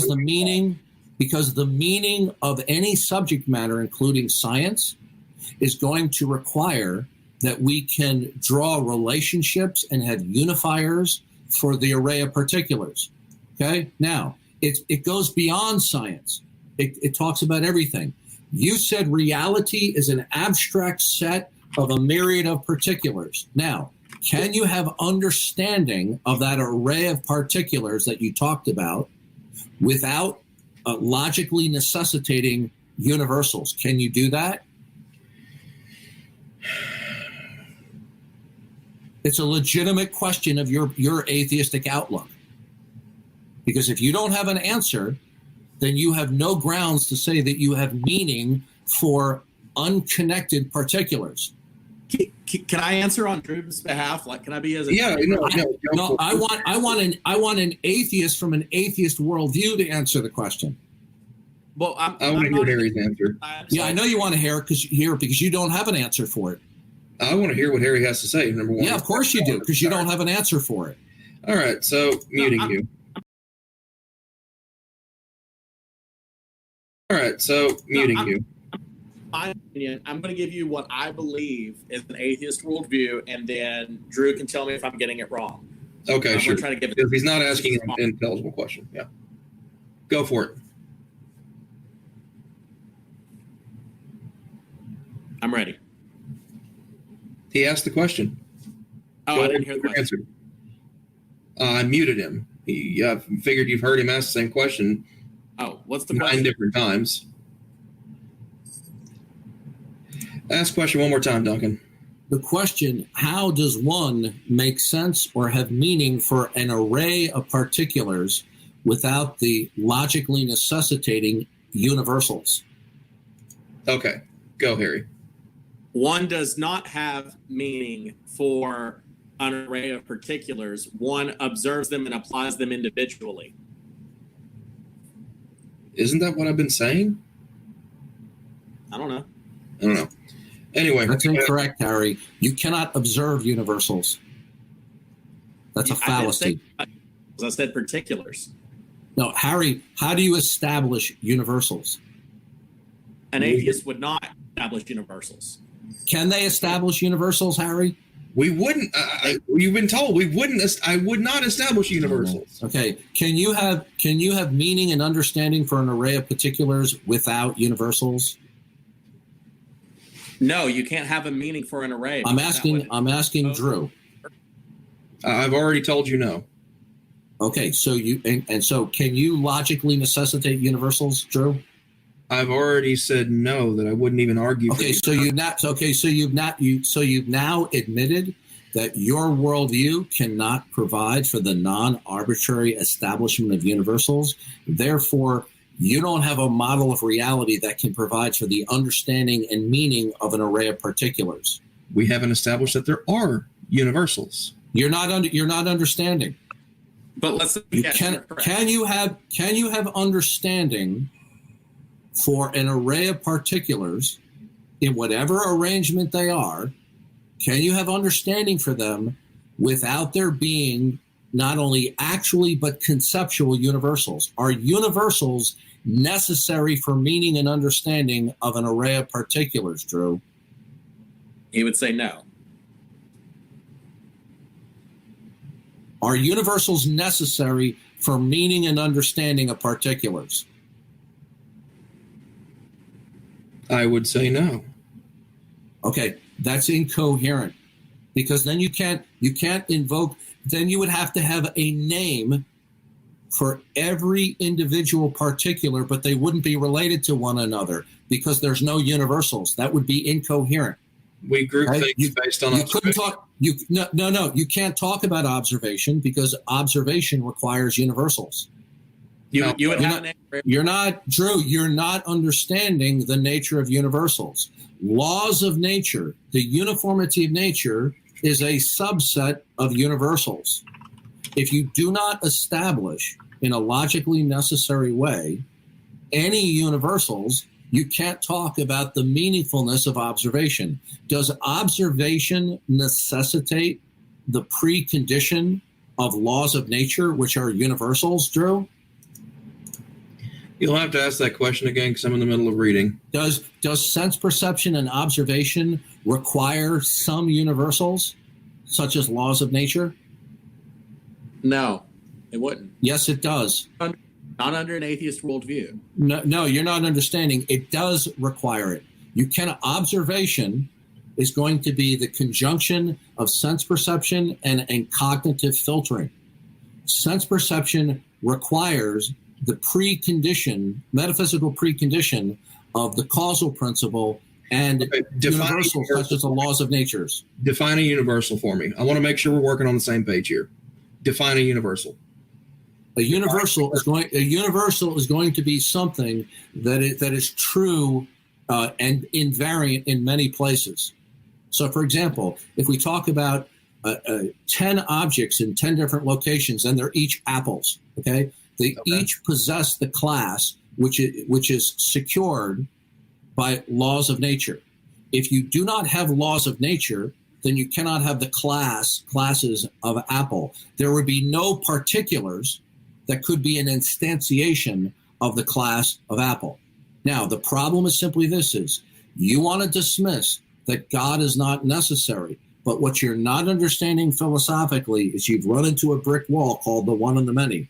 the meaning of any subject matter, including science, is going to require that we can draw relationships and have unifiers for the array of particulars. Okay? Now, it goes beyond science. It talks about everything. You said reality is an abstract set of a myriad of particulars. Now, can you have understanding of that array of particulars that you talked about without logically necessitating universals? Can you do that? It's a legitimate question of your atheistic outlook. Because if you don't have an answer, then you have no grounds to say that you have meaning for unconnected particulars. Can I answer on Drew's behalf? Like, can I be as a No, I want an atheist from an atheist worldview to answer the question. Well, I want to hear Harry's answer. Yeah, I know you want to hear because you don't have an answer for it. I want to hear what Harry has to say. Number one. Yeah, of course you do, because you don't have an answer for it. All right, so muting you. All right, so muting you. My opinion, I'm going to give you what I believe is an atheist worldview, and then Drew can tell me if I'm getting it wrong. Okay, sure. Try to give He's not asking an intelligible question. Yeah, go for it. I'm ready. He asked the question. Oh, I didn't hear the question. I muted him. I figured you've heard him ask the same question. Oh, what's the question? 9 different times. Ask the question one more time, Duncan. The question, how does one make sense or have meaning for an array of particulars without the logically necessitating universals? Okay, go, Harry. One does not have meaning for an array of particulars. One observes them and applies them individually. Isn't that what I've been saying? I don't know. Anyway. That's incorrect, Harry. You cannot observe universals. That's a fallacy. I said particulars. No, Harry, how do you establish universals? An atheist would not establish universals. Can they establish universals, Harry? We wouldn't. You've been told we wouldn't. I would not establish universals. Okay. Can you have meaning and understanding for an array of particulars without universals? No, you can't have a meaning for an array. I'm asking Drew. I've already told you no. Okay. So so can you logically necessitate universals, Drew? I've already said no, that I wouldn't even argue. Okay, so you've now admitted that your worldview cannot provide for the non-arbitrary establishment of universals. Therefore, you don't have a model of reality that can provide for the understanding and meaning of an array of particulars. We haven't established that there are universals. You're not understanding. But let's can you have understanding for an array of particulars in whatever arrangement they are? Can you have understanding for them without there being not only actually but conceptual universals. Are universals necessary for meaning and understanding of an array of particulars, Drew? He would say no. Are universals necessary for meaning and understanding of particulars? I would say no. Okay, that's incoherent, because then you can't invoke. Then you would have to have a name for every individual particular, but they wouldn't be related to one another because there's no universals. That would be incoherent. We group things based on observation. Couldn't talk. No. You can't talk about observation because observation requires universals. You would have You're not, Drew. You're not understanding the nature of universals. Laws of nature, the uniformity of nature, is a subset of universals. If you do not establish in a logically necessary way any universals, you can't talk about the meaningfulness of observation. Does observation necessitate the precondition of laws of nature, which are universals, Drew? You'll have to ask that question again because I'm in the middle of reading. Does sense perception and observation require some universals, such as laws of nature? No, it wouldn't. Yes, it does. Not under an atheist worldview. No, you're not understanding. It does require it. You cannot. Observation is going to be the conjunction of sense perception and cognitive filtering. Sense perception requires the precondition, metaphysical precondition of the causal principle and universals such as the laws of nature. Define a universal for me. I want to make sure we're working on the same page here. Define a universal. A universal is going to be something that is true and invariant in many places. So, for example, if we talk about 10 objects in 10 different locations, and they're each apples, okay? They each possess the class which is secured by laws of nature. If you do not have laws of nature, then you cannot have the classes of apple. There would be no particulars that could be an instantiation of the class of apple. Now, the problem is simply this: is you want to dismiss that God is not necessary, but what you're not understanding philosophically is you've run into a brick wall called the one and the many.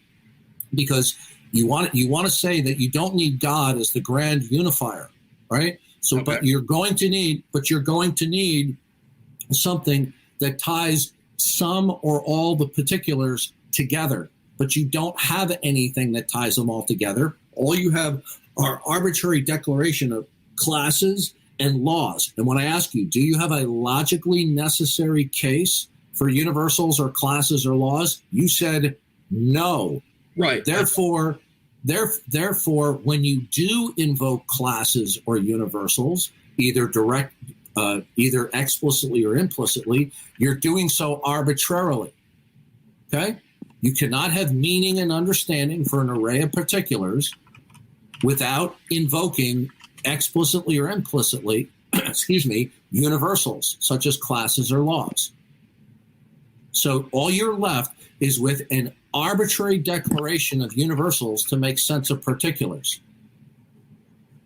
Because you want to say that you don't need God as the grand unifier, right? So, but you're going to need something that ties some or all the particulars together. But you don't have anything that ties them all together. All you have are arbitrary declaration of classes and laws. And when I ask you, do you have a logically necessary case for universals or classes or laws? You said no. Right. Therefore, when you do invoke classes or universals, either explicitly or implicitly, you're doing so arbitrarily. Okay? You cannot have meaning and understanding for an array of particulars without invoking explicitly or implicitly, universals such as classes or laws. So all you're left is with an arbitrary declaration of universals to make sense of particulars.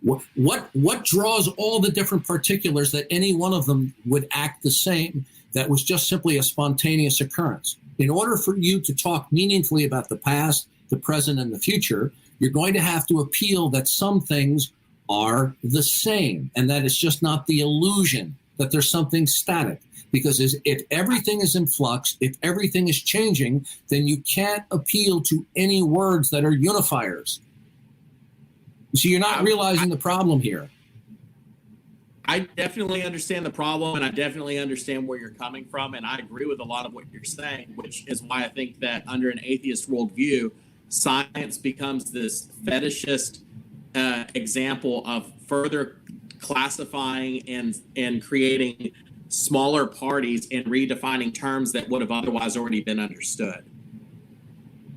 What draws all the different particulars that any one of them would act the same? That was just simply a spontaneous occurrence. In order for you to talk meaningfully about the past, the present, and the future, you're going to have to appeal that some things are the same, and that it's just not the illusion that there's something static. Because if everything is in flux, if everything is changing, then you can't appeal to any words that are unifiers. So you're not realizing the problem here. I definitely understand the problem, and I definitely understand where you're coming from, and I agree with a lot of what you're saying, which is why I think that under an atheist worldview, science becomes this fetishist example of further classifying and creating smaller parties and redefining terms that would have otherwise already been understood.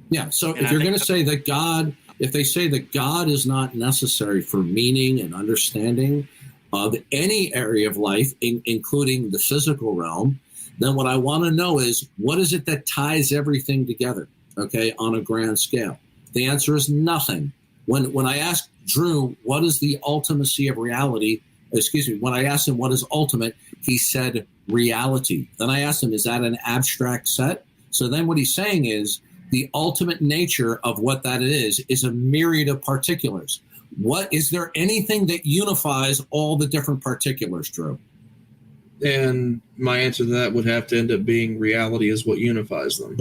Yeah, so if you're going to say that God, if they say that God is not necessary for meaning and understanding of any area of life, including the physical realm, then what I want to know is, what is it that ties everything together, okay, on a grand scale? The answer is nothing. When I asked Drew, what is the ultimacy of reality? When I asked him what is ultimate, he said reality. Then I asked him, is that an abstract set? So then what he's saying is the ultimate nature of what that is a myriad of particulars. Is there anything that unifies all the different particulars, Drew? And my answer to that would have to end up being reality is what unifies them.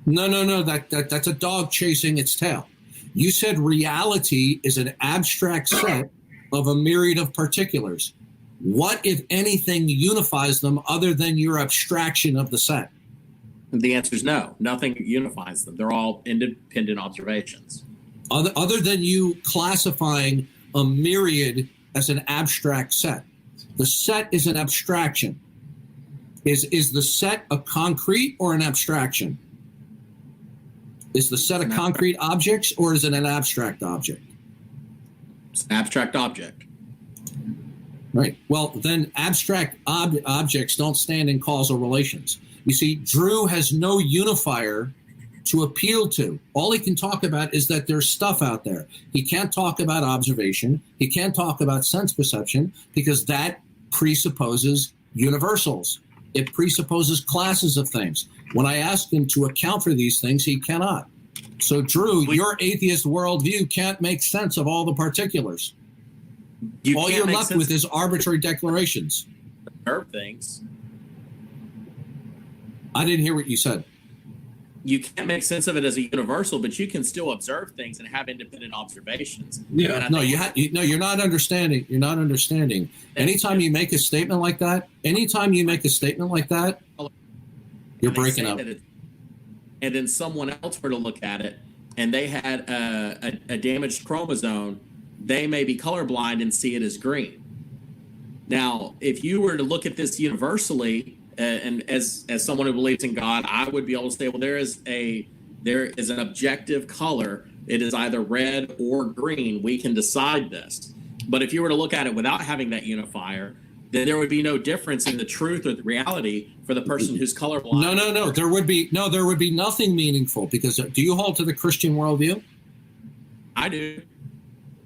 No. That's a dog chasing its tail. You said reality is an abstract set of a myriad of particulars. What, if anything, unifies them other than your abstraction of the set? The answer is no. Nothing unifies them. They're all independent observations. Other than you classifying a myriad as an abstract set. The set is an abstraction. Is the set a concrete or an abstraction? Is the set of concrete objects or is it an abstract object? It's an abstract object. Right. Well, then abstract objects don't stand in causal relations. You see, Drew has no unifier to appeal to. All he can talk about is that there's stuff out there. He can't talk about observation. He can't talk about sense perception because that presupposes universals. It presupposes classes of things. When I ask him to account for these things, he cannot. So, Drew, your atheist worldview can't make sense of all the particulars. All you're left with is arbitrary declarations. Observe things. I didn't hear what you said. You can't make sense of it as a universal, but you can still observe things and have independent observations. Yeah. No, you're not understanding. You're not understanding. Anytime you make a statement like that, you're breaking up. And then someone else were to look at it, and they had a damaged chromosome, they may be colorblind and see it as green. Now, if you were to look at this universally, and as someone who believes in God, I would be able to say, well, there is an objective color. It is either red or green. We can decide this. But if you were to look at it without having that unifier, then there would be no difference in the truth or the reality for the person who's colorblind. No. There would be nothing meaningful because do you hold to the Christian worldview? I do.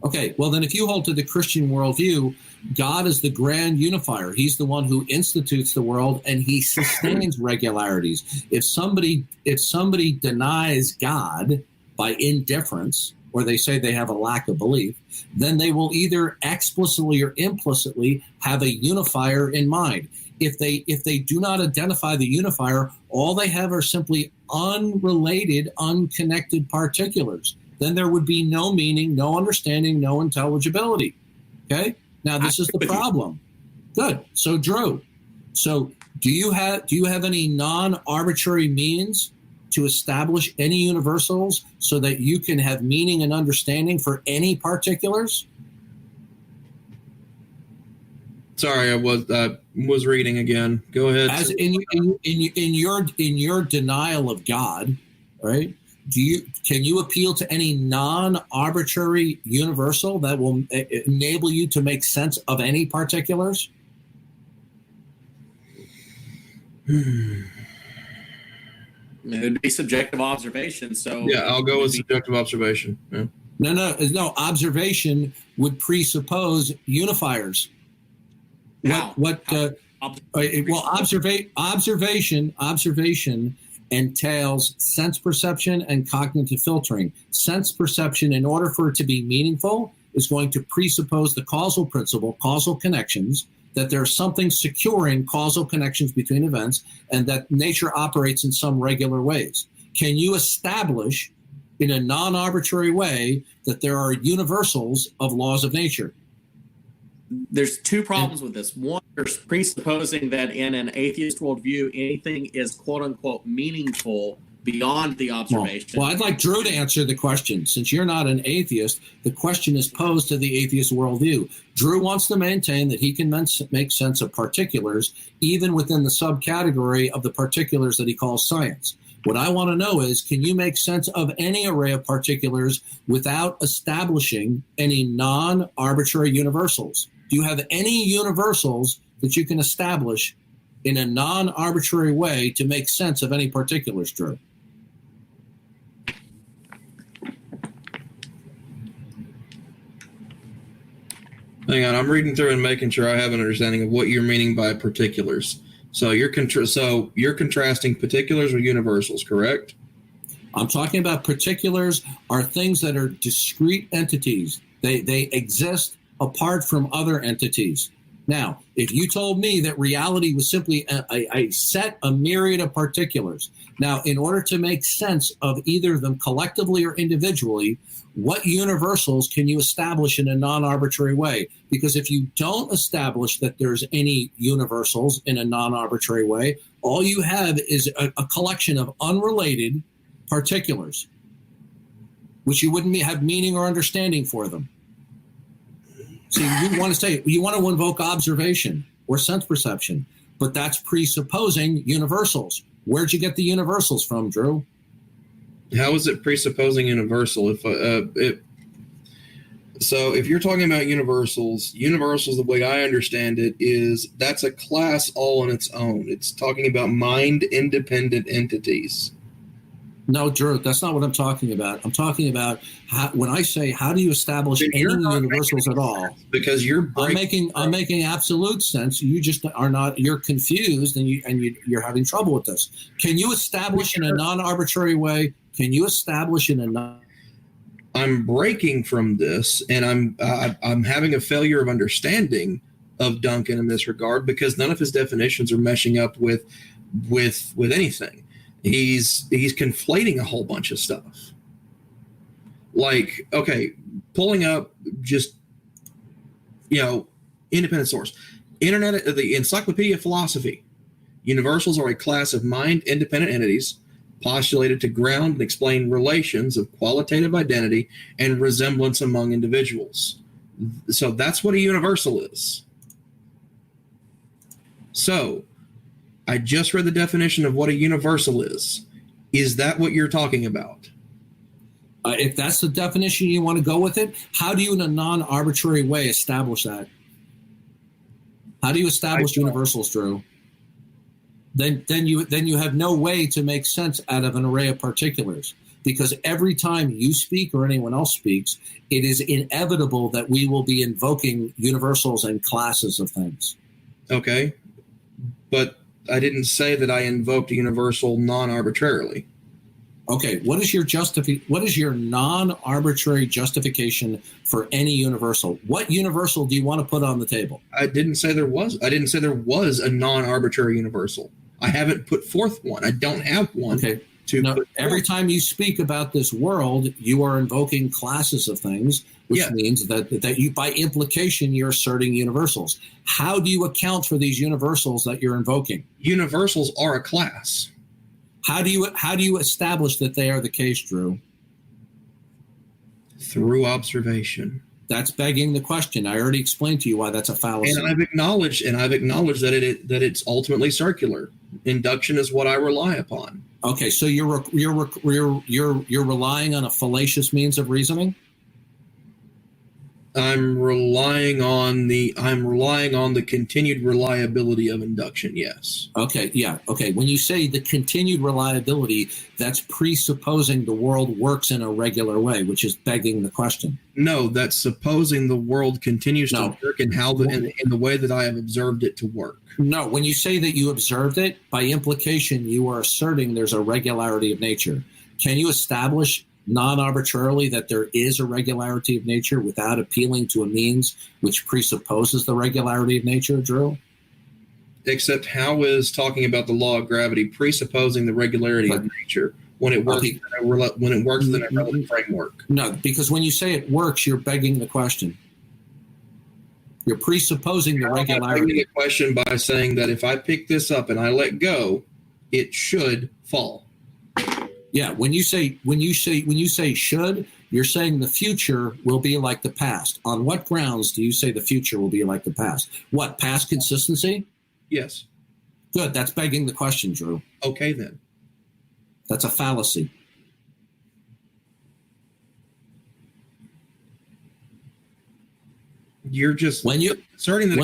Okay, well then if you hold to the Christian worldview, God is the grand unifier. He's the one who institutes the world and he sustains regularities. If somebody denies God by indifference, or they say they have a lack of belief, then they will either explicitly or implicitly have a unifier in mind. If they do not identify the unifier, all they have are simply unrelated, unconnected particulars. Then there would be no meaning, no understanding, no intelligibility. Okay? Now this is the problem. Good. So Drew, do you have any non-arbitrary means to establish any universals so that you can have meaning and understanding for any particulars? Sorry, I was reading again. Go ahead. As in your denial of God, right? Can you appeal to any non-arbitrary universal that will enable you to make sense of any particulars? It would be subjective observation. So yeah, I'll go with subjective observation. Yeah. No. Observation would presuppose unifiers. How? Observation entails sense perception and cognitive filtering. Sense perception, in order for it to be meaningful, is going to presuppose the causal principle, causal connections, that there's something securing causal connections between events, and that nature operates in some regular ways. Can you establish in a non-arbitrary way that there are universals of laws of nature? There's two problems with this. One, you're presupposing that in an atheist worldview, anything is quote unquote meaningful beyond the observation. Well, I'd like Drew to answer the question. Since you're not an atheist, the question is posed to the atheist worldview. Drew wants to maintain that he can make sense of particulars, even within the subcategory of the particulars that he calls science. What I want to know is, can you make sense of any array of particulars without establishing any non-arbitrary universals? Do you have any universals that you can establish in a non-arbitrary way to make sense of any particulars, Drew? Hang on, I'm reading through and making sure I have an understanding of what you're meaning by particulars. So you're contrasting particulars with universals, correct? I'm talking about particulars are things that are discrete entities. They exist apart from other entities. Now, if you told me that reality was simply a myriad of particulars, now, in order to make sense of either of them collectively or individually, what universals can you establish in a non-arbitrary way? Because if you don't establish that there's any universals in a non-arbitrary way, all you have is a collection of unrelated particulars, which you wouldn't have meaning or understanding for them. So you want to invoke observation or sense perception, but that's presupposing universals. Where'd you get the universals from, Drew? How is it presupposing universal? So if you're talking about universals, the way I understand it is that's a class all on its own. It's talking about mind-independent entities. No, Drew, that's not what I'm talking about. I'm talking about when I say how do you establish any universals at all? Because I'm making absolute sense. You just are not. You're confused, and you're having trouble with this. Can you establish in a non-arbitrary way? Can you establish in a I'm breaking from this, and I'm having a failure of understanding of Duncan in this regard because none of his definitions are meshing up with anything. He's conflating a whole bunch of stuff. Like, okay, pulling up just, independent source. Internet, the Encyclopedia of Philosophy. Universals are a class of mind-independent entities postulated to ground and explain relations of qualitative identity and resemblance among individuals. So that's what a universal is. So I just read the definition of what a universal is. Is that what you're talking about? If that's the definition you want to go with it, how do you in a non-arbitrary way establish that? How do you establish universals, Drew? Then you have no way to make sense out of an array of particulars, because every time you speak or anyone else speaks, it is inevitable that we will be invoking universals and classes of things. Okay, but I didn't say that I invoked a universal non-arbitrarily. Okay, what is your non-arbitrary justification for any universal? What universal do you want to put on the table? I didn't say there was a non-arbitrary universal. I haven't put forth one. I don't have one. Okay. Every time you speak about this world, you are invoking classes of things, which means that you, by implication, you're asserting universals. How do you account for these universals that you're invoking? Universals are a class. How do you establish that they are the case, Drew? Through observation. That's begging the question. I already explained to you why that's a fallacy. And I've acknowledged that it's ultimately circular. Induction is what I rely upon. Okay, so you're relying on a fallacious means of reasoning? I'm relying on the continued reliability of induction, yes. Okay, yeah. Okay. When you say the continued reliability, that's presupposing the world works in a regular way, which is begging the question. No, that's supposing the world continues to work in the way that I have observed it to work. No, when you say that you observed it, by implication, you are asserting there's a regularity of nature. Can you establish non-arbitrarily that there is a regularity of nature without appealing to a means which presupposes the regularity of nature, Drew? Except how is talking about the law of gravity presupposing the regularity of nature when it works within a relevant framework? No, because when you say it works, you're begging the question. You're presupposing the regularity. I'm begging the question by saying that if I pick this up and I let go, it should fall. Yeah, when you say should, you're saying the future will be like the past. On what grounds do you say the future will be like the past? What, past consistency? Yes. Good, that's begging the question, Drew. Okay, then. That's a fallacy. You're just when you asserting that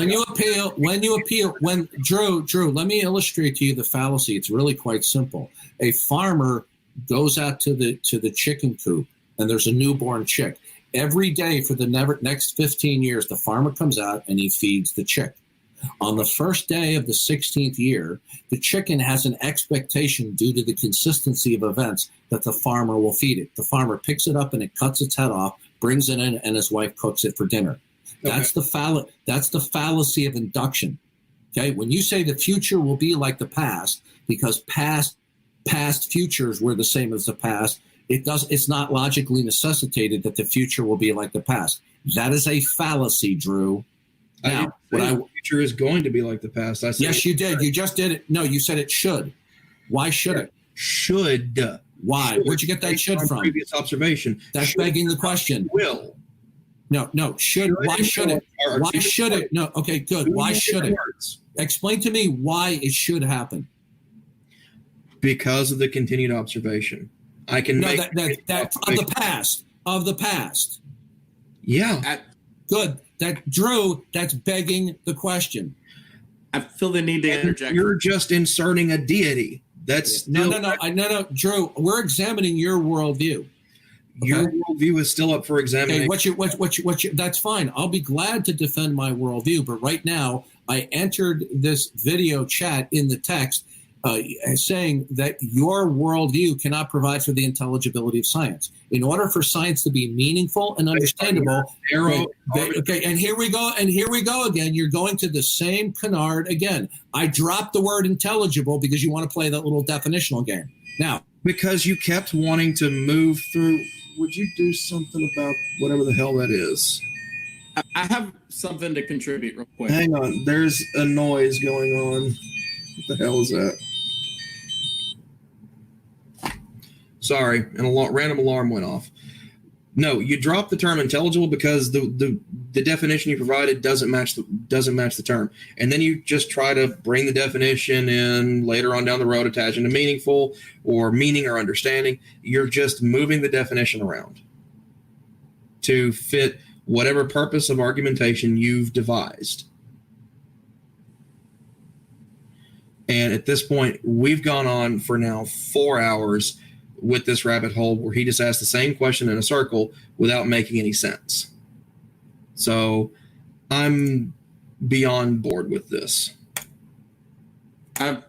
Drew, let me illustrate to you the fallacy. It's really quite simple. A farmer goes out to the chicken coop, and there's a newborn chick. Every day for the next 15 years, the farmer comes out and he feeds the chick. On the first day of the 16th year, the chicken has an expectation due to the consistency of events that the farmer will feed it. The farmer picks it up and it cuts its head off, brings it in, and his wife cooks it for dinner. Okay. That's the fallacy of induction. Okay, when you say the future will be like the past because past futures were the same as the past, it's not logically necessitated that the future will be like the past. That is a fallacy, Drew. Now, the future is going to be like the past. I said yes, you did. You just did it. No, you said it should. Why should it? Should. Why? Should. Where'd you get that should from? Previous observation. That's should begging the question. Will. No. Should. Why should it? Why should it? No. Okay, good. Why should it? Explain to me why it should happen. Because of the continued observation. I can make that of the past. Yeah. Good. Drew, that's begging the question. I feel the need to interject. You're just inserting a deity. That's still no. Drew, we're examining your worldview. Okay? Your worldview is still up for examination. Okay, that's fine. I'll be glad to defend my worldview, but right now I entered this video chat in the text saying that your worldview cannot provide for the intelligibility of science. In order for science to be meaningful and understandable, okay, and here we go again. You're going to the same canard again. I dropped the word intelligible because you want to play that little definitional game. Now, because you kept wanting to move through, would you do something about whatever the hell that is? I have something to contribute real quick. Hang on, there's a noise going on. What the hell is that? Sorry, random alarm went off. No, you dropped the term intelligible because the definition you provided doesn't match the term, and then you just try to bring the definition in later on down the road, attaching to meaningful or meaning or understanding. You're just moving the definition around to fit whatever purpose of argumentation you've devised. And at this point, we've gone on for now 4 hours with this rabbit hole where he just asked the same question in a circle without making any sense. So I'm beyond bored with this. I have